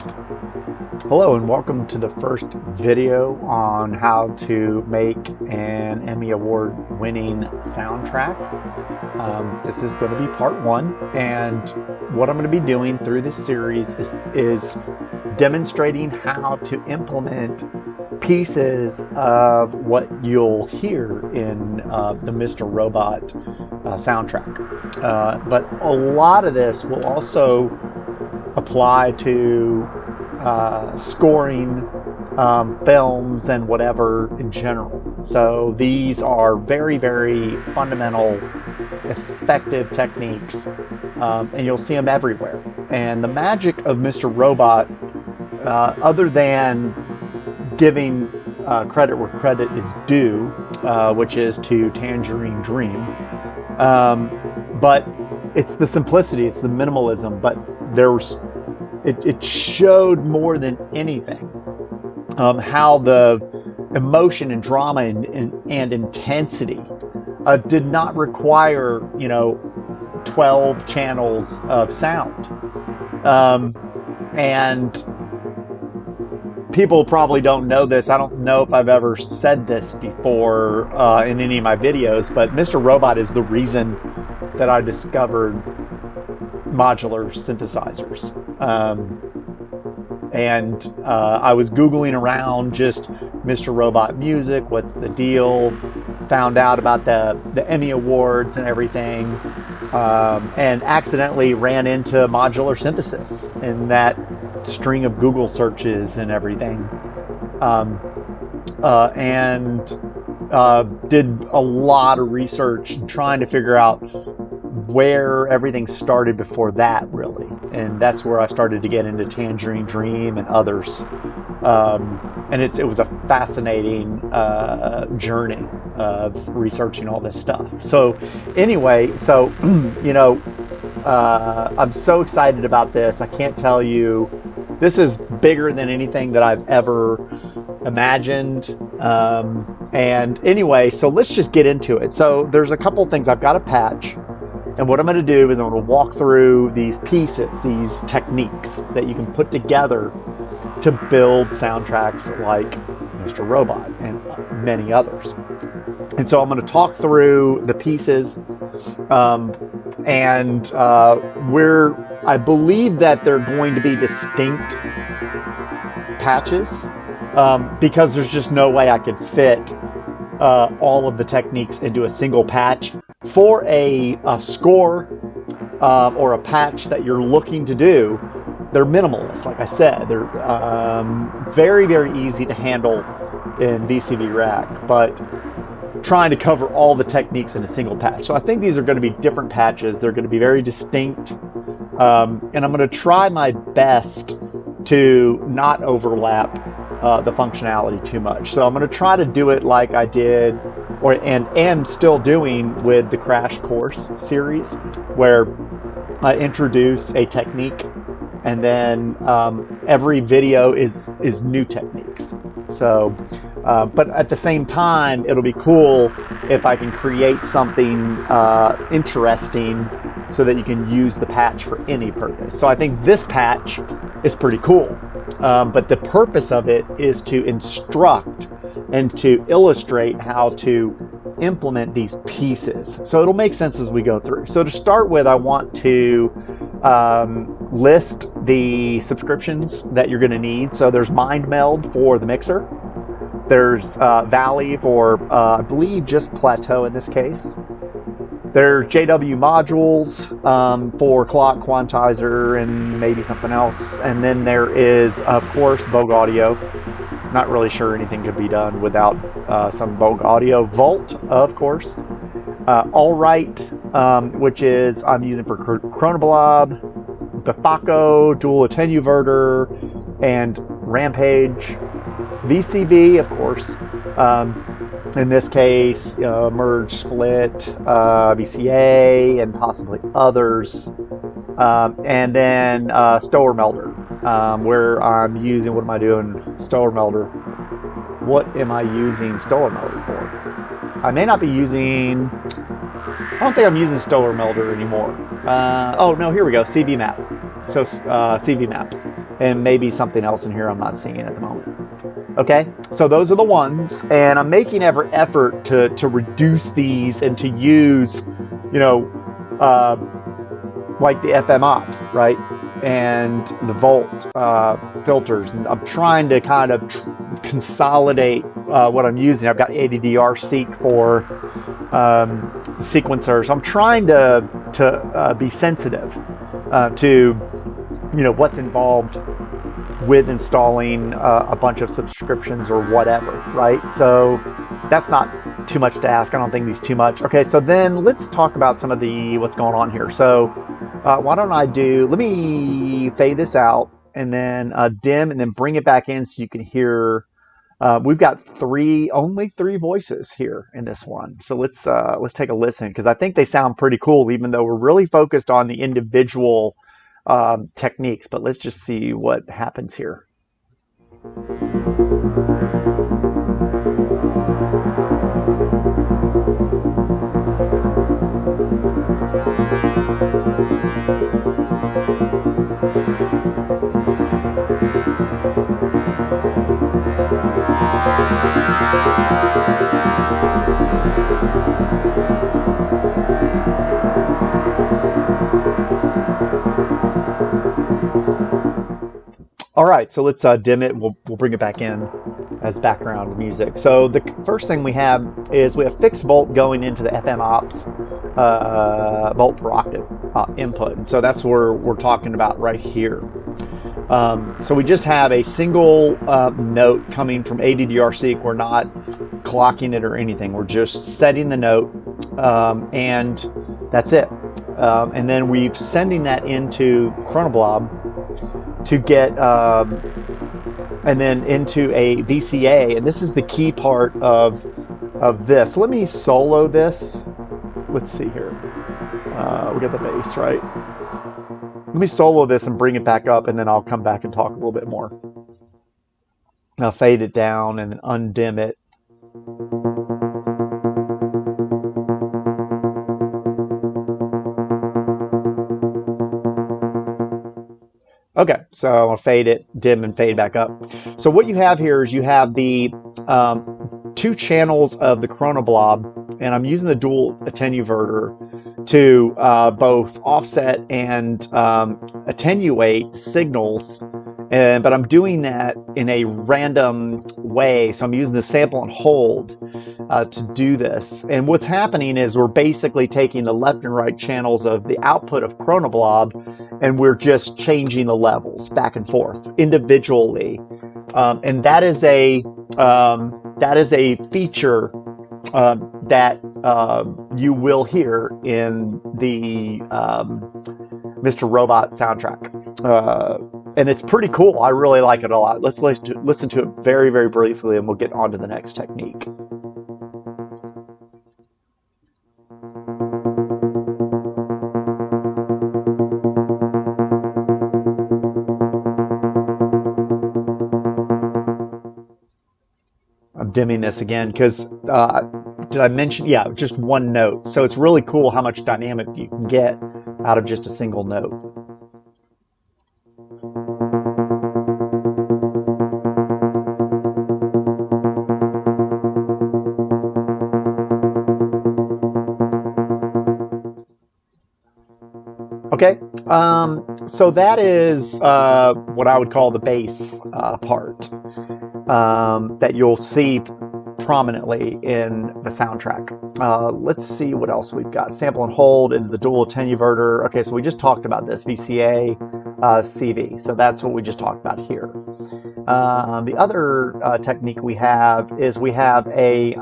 Hello and welcome to the first video on how to make an Emmy Award winning soundtrack. This is going to be part one, and what I'm going to be doing through this series is demonstrating how to implement pieces of what you'll hear in the Mr. Robot soundtrack. But a lot of this will also apply to scoring films and whatever in general. So these are very, very fundamental, effective techniques, and you'll see them everywhere. And the magic of Mr. Robot, other than giving credit where credit is due, which is to Tangerine Dream, but it's the simplicity, it's the minimalism, but it showed more than anything how the emotion and drama and intensity did not require 12 channels of sound, and people probably don't know this. I don't know if I've ever said this before in any of my videos, but Mr. Robot is the reason that I discovered modular synthesizers. I was Googling around just Mr. Robot music, what's the deal, found out about the Emmy Awards and everything, and accidentally ran into modular synthesis in that string of Google searches and everything, and did a lot of research trying to figure out where everything started before that, really. And that's where I started to get into Tangerine Dream and others. And it was a fascinating journey of researching all this stuff. So anyway, I'm so excited about this. I can't tell you, this is bigger than anything that I've ever imagined. And anyway, so let's just get into it. So there's a couple things. I've got a patch. And what I'm going to do is I'm going to walk through these pieces, these techniques that you can put together to build soundtracks like Mr. Robot and many others. And so I'm going to talk through the pieces, where I believe that they're going to be distinct patches, because there's just no way I could fit all of the techniques into a single patch. For a score or a patch that you're looking to do, they're minimalist. Like I said, they're very, very easy to handle in VCV Rack, but trying to cover all the techniques in a single patch. So I think these are going to be different patches. They're going to be very distinct, and I'm going to try my best to not overlap the functionality too much. So I'm going to try to do it like I did and am still doing with the Crash Course series, where I introduce a technique and then every video is new techniques. So, but at the same time, it'll be cool if I can create something interesting so that you can use the patch for any purpose. So I think this patch is pretty cool, but the purpose of it is to instruct and to illustrate how to implement these pieces. So it'll make sense as we go through. So to start with, I want to list the subscriptions that you're going to need. So there's MindMeld for the mixer. There's Valley for, I believe, just Plateau in this case. There's JW modules for clock, quantizer, and maybe something else. And then there is, of course, Vogue Audio. Not really sure anything could be done without some Vogue Audio. Volt, of course. All Right, which is I'm using for Chronoblob, Befaco, Dual Attenuverter, and Rampage. VCV, of course. In this case, Merge, Split, VCA, and possibly others. And then Stoller Melder, where I'm using, what am I doing? Stoller Melder. What am I using Stoller Melder for? I may not be using, I don't think I'm using Stoller Melder anymore. Oh no, here we go, CV map. So CV map. and maybe something else in here I'm not seeing at the moment. Okay, so those are the ones, and I'm making every effort to reduce these and to use, like the FM op, right? And the volt filters. And I'm trying to kind of consolidate what I'm using. I've got ADDR seek for sequencers. I'm trying to be sensitive to what's involved with installing a bunch of subscriptions or whatever, right? So that's not too much to ask. I don't think these too much. Okay, so then let's talk about some of what's going on here. So why don't let me fade this out and then dim and then bring it back in so you can hear. We've got only three voices here in this one. So let's take a listen, because I think they sound pretty cool, even though we're really focused on the individual techniques. But let's just see what happens here. All right, so let's dim it. We'll bring it back in as background music. So the first thing we have fixed volt going into the FM ops volt per octave input. And so that's where we're talking about right here. So we just have a single note coming from ADDR seek. We're not clocking it or anything. We're just setting the note, and that's it. And then we're sending that into Chronoblob to get, and then into a VCA. And this is the key part of this. Let me solo this. Let's see here. We got the bass, right? Let me solo this and bring it back up, and then I'll come back and talk a little bit more. I'll fade it down and undim it. Okay, so I'm going to fade it, dim, and fade back up. So what you have here is you have the two channels of the Chronoblob, and I'm using the dual attenuverter to both offset and attenuate signals, but I'm doing that in a random way. So I'm using the sample and hold to do this. And what's happening is we're basically taking the left and right channels of the output of Chronoblob, and we're just changing the levels back and forth individually. And that is a feature that you will hear in the Mr. Robot soundtrack. And it's pretty cool. I really like it a lot. Let's listen to it very, very briefly, and we'll get on to the next technique. I'm dimming this again because did I mention? Yeah, just one note. So it's really cool how much dynamic you can get out of just a single note. Okay, so that is what I would call the bass part that you'll see prominently in the soundtrack. Let's see what else we've got. Sample and hold into the dual attenuverter. Okay, so we just talked about this, VCA, CV. So that's what we just talked about here. The other technique we have is we have a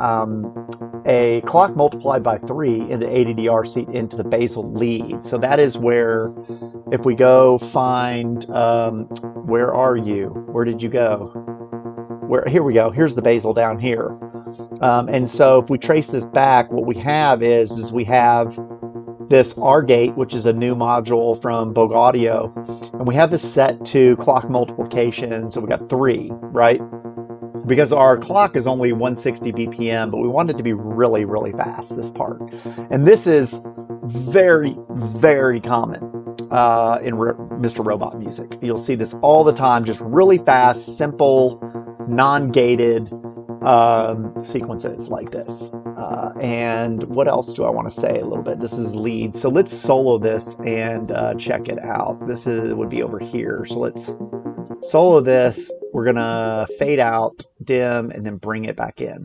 clock multiplied by 3 into ADDR seat into the basal lead. So that is where, if we go find, where are you? Where did you go? Here we go. Here's the basal down here. And so if we trace this back, what we have is we have this R gate, which is a new module from Bogue Audio, and we have this set to clock multiplication. So we got 3, right? Because our clock is only 160 BPM, but we want it to be really, really fast, this part. And this is very, very common Mr. Robot music. You'll see this all the time, just really fast, simple, non-gated sequences like this. And what else do I want to say a little bit? This is lead. So let's solo this and check it out. Would be over here. So let's solo this. We're going to fade out, dim, and then bring it back in.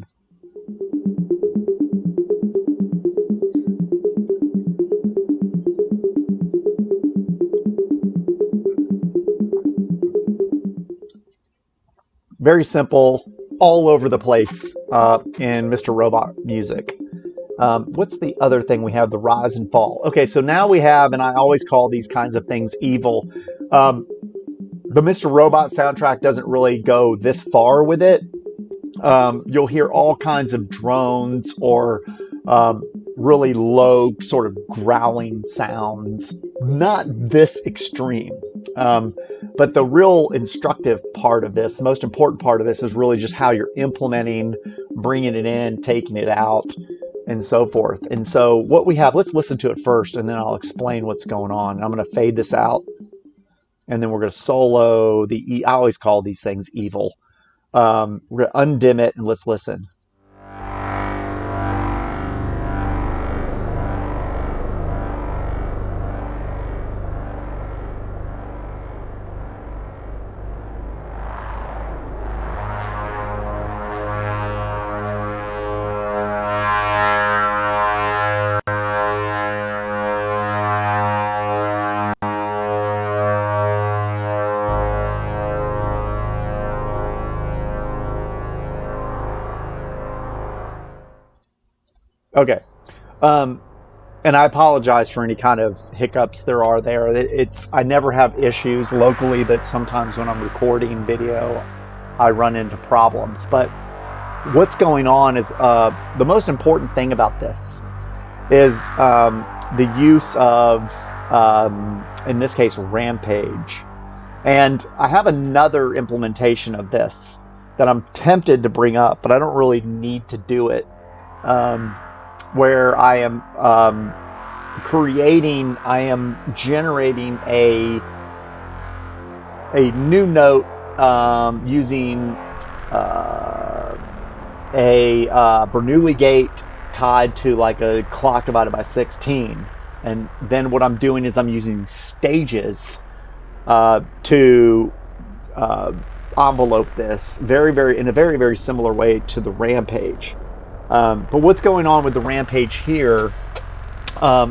Very simple, all over the place in Mr. Robot music. What's the other thing we have? The rise and fall. Okay, so now we have, and I always call these kinds of things evil. The Mr. Robot soundtrack doesn't really go this far with it. You'll hear all kinds of drones or really low sort of growling sounds. Not this extreme. But the real instructive part of this, the most important part of this, is really just how you're implementing, bringing it in, taking it out, and so forth. And so what we have, let's listen to it first, and then I'll explain what's going on. I'm going to fade this out, and then we're going to solo I always call these things evil. We're going to undim it, and let's listen. Okay. And I apologize for any kind of hiccups there are there. I never have issues locally, but sometimes when I'm recording video, I run into problems. But what's going on is the most important thing about this is the use of, in this case, Rampage. And I have another implementation of this that I'm tempted to bring up, but I don't really need to do it. Where I am generating a new note using a Bernoulli gate tied to like a clock divided by 16. And then what I'm doing is I'm using stages to envelope this in a very, very similar way to the Rampage. But what's going on with the Rampage here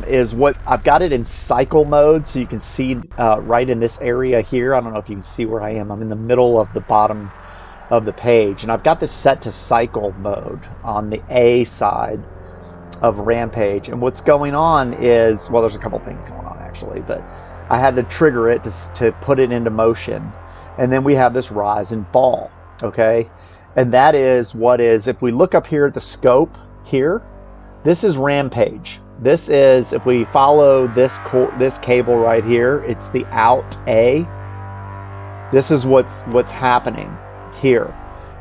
is what I've got it in cycle mode, so you can see right in this area here. I don't know if you can see where I am. I'm in the middle of the bottom of the page, and I've got this set to cycle mode on the A side of Rampage. And what's going on is, well, there's a couple things going on actually, but I had to trigger it to put it into motion. And then we have this rise and fall, okay? And that is if we look up here at the scope here, this is Rampage. This is, if we follow this cable right here, it's the out A. This is what's happening here.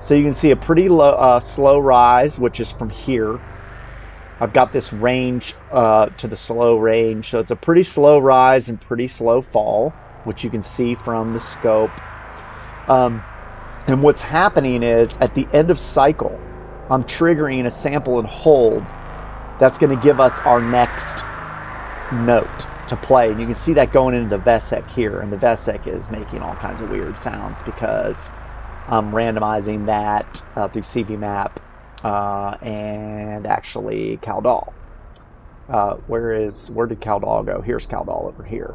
So you can see a pretty low, slow rise, which is from here. I've got this range to the slow range. So it's a pretty slow rise and pretty slow fall, which you can see from the scope. And what's happening is at the end of cycle, I'm triggering a sample and hold that's going to give us our next note to play. And you can see that going into the VCAs here. And the VCAs is making all kinds of weird sounds because I'm randomizing that through CV map and actually CalDAW. Where did CalDAW go? Here's CalDAW over here.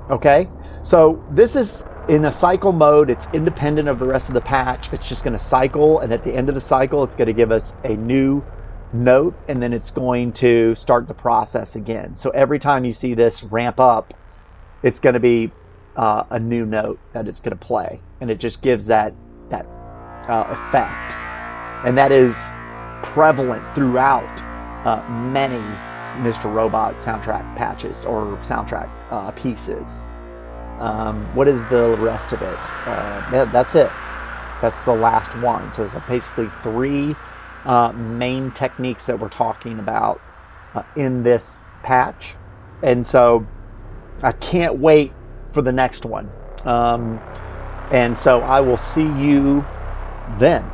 Okay, so this is in a cycle mode. It's independent of the rest of the patch. It's just going to cycle, and at the end of the cycle, it's going to give us a new note, and then it's going to start the process again. So every time you see this ramp up, it's going to be a new note that it's going to play, and it just gives that effect. And that is prevalent throughout many Mr. Robot soundtrack patches or soundtrack pieces. What is the rest of it? That's it. That's the last one. So there's basically three main techniques that we're talking about in this patch. And so I can't wait for the next one. And so I will see you then.